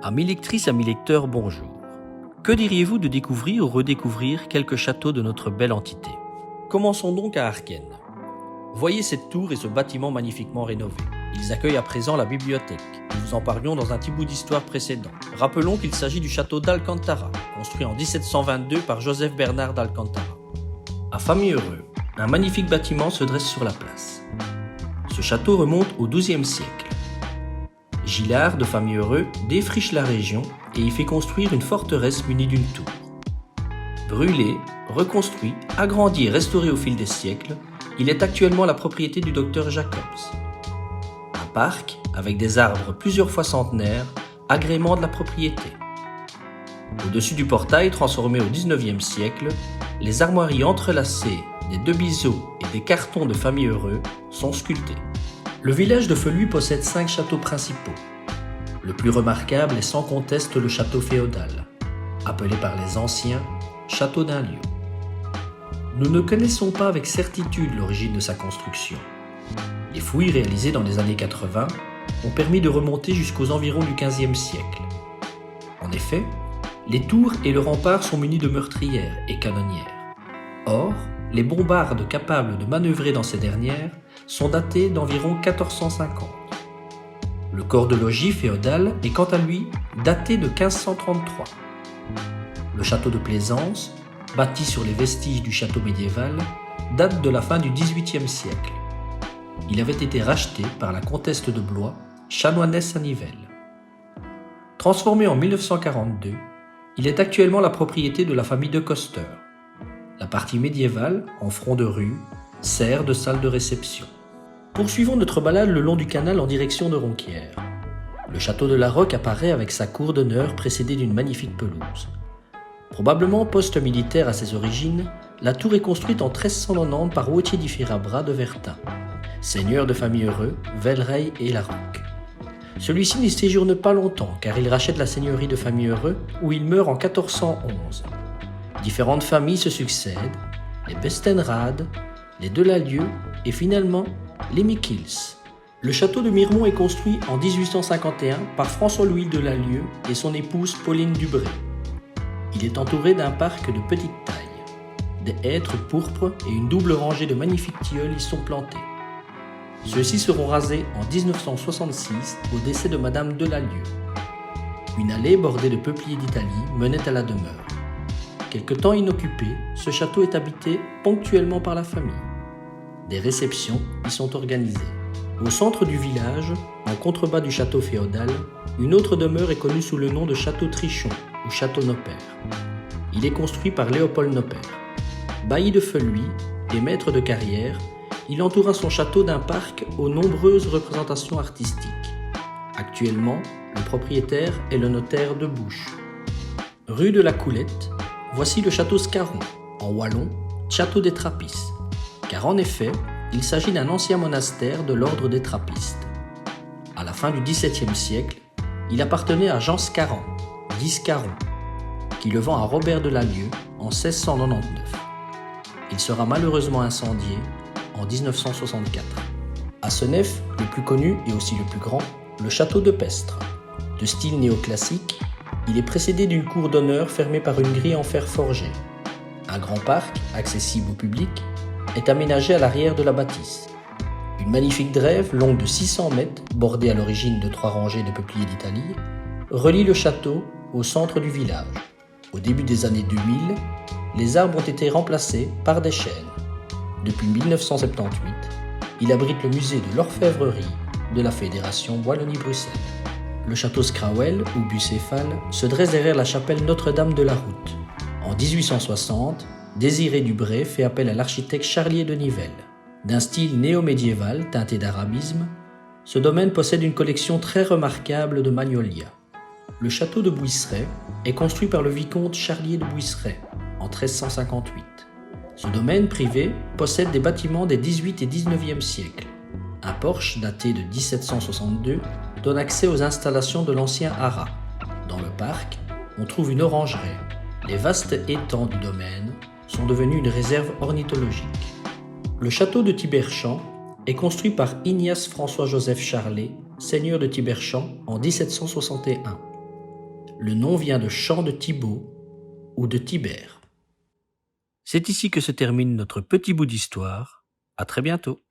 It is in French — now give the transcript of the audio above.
Amis lectrices, amis lecteurs, bonjour. Que diriez-vous de découvrir ou redécouvrir quelques châteaux de notre belle entité? Commençons donc à Arken. Voyez cette tour et ce bâtiment magnifiquement rénové. Ils accueillent à présent la bibliothèque. Nous vous en parlions dans un petit bout d'histoire précédent. Rappelons qu'il s'agit du château d'Alcantara, construit en 1722 par Joseph Bernard d'Alcantara. À Famille-Heureux, un magnifique bâtiment se dresse sur la place. Ce château remonte au XIIe siècle. Gillard de Famille-Heureux défriche la région et y fait construire une forteresse munie d'une tour. Brûlé, reconstruit, agrandi et restauré au fil des siècles, il est actuellement la propriété du docteur Jacobs. Un parc, avec des arbres plusieurs fois centenaires, agrémente la propriété. Au-dessus du portail, transformé au XIXe siècle, les armoiries entrelacées des deux biseaux et des cartons de Famille-Heureux sont sculptés. Le village de Feluy possède 5 châteaux principaux. Le plus remarquable est sans conteste le château féodal, appelé par les anciens château d'un lieu. Nous ne connaissons pas avec certitude l'origine de sa construction. Les fouilles réalisées dans les années 80 ont permis de remonter jusqu'aux environs du XVe siècle. En effet, les tours et le rempart sont munis de meurtrières et canonnières. Or, les bombardes capables de manœuvrer dans ces dernières sont datées d'environ 1450. Le corps de logis féodal est quant à lui daté de 1533. Le château de Plaisance, bâti sur les vestiges du château médiéval, date de la fin du XVIIIe siècle. Il avait été racheté par la comtesse de Blois, chanoinesse à Nivelles. Transformé en 1942, il est actuellement la propriété de la famille de Coster. La partie médiévale, en front de rue, sert de salle de réception. Poursuivons notre balade le long du canal en direction de Ronquières. Le château de la Roque apparaît avec sa cour d'honneur précédée d'une magnifique pelouse. Probablement poste militaire à ses origines, la tour est construite en 1390 par Wautier di Firabra de Vertin, seigneur de Famille-Heureux, Vellereille et la Roque. Celui-ci n'y séjourne pas longtemps car il rachète la seigneurie de Famille-Heureux où il meurt en 1411. Différentes familles se succèdent, les Bestenrade, les Delalieu et finalement les Mikils. Le château de Miremont est construit en 1851 par François-Louis Delalieu et son épouse Pauline Dubré. Il est entouré d'un parc de petite taille. Des hêtres pourpres et une double rangée de magnifiques tilleuls y sont plantés. Ceux-ci seront rasés en 1966 au décès de Madame Delalieu. Une allée bordée de peupliers d'Italie menait à la demeure. Quelque temps inoccupé, ce château est habité ponctuellement par la famille. Des réceptions y sont organisées. Au centre du village, en contrebas du château féodal, une autre demeure est connue sous le nom de château Trichon ou château Nopère. Il est construit par Léopold Nopère. Bailli de Feluy et maître de carrière, il entoura son château d'un parc aux nombreuses représentations artistiques. Actuellement, le propriétaire est le notaire de Bouche. Rue de la Coulette, voici le château Scarron, en wallon, château des Trappistes, car en effet, il s'agit d'un ancien monastère de l'ordre des Trappistes. À la fin du XVIIe siècle, il appartenait à Jean Scarron, dit Scarron, qui le vend à Robert de Lalieu en 1699. Il sera malheureusement incendié en 1964. À Senef, le plus connu et aussi le plus grand, le château de Pestre. De style néoclassique, il est précédé d'une cour d'honneur fermée par une grille en fer forgé. Un grand parc, accessible au public, est aménagé à l'arrière de la bâtisse. Une magnifique drève longue de 600 mètres, bordée à l'origine de 3 rangées de peupliers d'Italie, relie le château au centre du village. Au début des années 2000, les arbres ont été remplacés par des chênes. Depuis 1978, il abrite le musée de l'orfèvrerie de la Fédération Wallonie-Bruxelles. Le château Scrawell, ou Bucéphale, se dresse derrière la chapelle Notre-Dame de la Route. En 1860, Désiré Dubré fait appel à l'architecte Charlier de Nivelles. D'un style néo-médiéval teinté d'arabisme, ce domaine possède une collection très remarquable de magnolias. Le château de Bouisseret est construit par le vicomte Charlier de Bouisseret en 1358. Ce domaine privé possède des bâtiments des 18 et 19e siècles. Un porche daté de 1762 donne accès aux installations de l'ancien haras. Dans le parc, on trouve une orangerie. Les vastes étangs du domaine sont devenus une réserve ornithologique. Le château de Tiberchamp est construit par Ignace François-Joseph Charlet, seigneur de Tiberchamp, en 1761. le nom vient de champ de Thibaut ou de Tibère. C'est ici que se termine notre petit bout d'histoire. À très bientôt.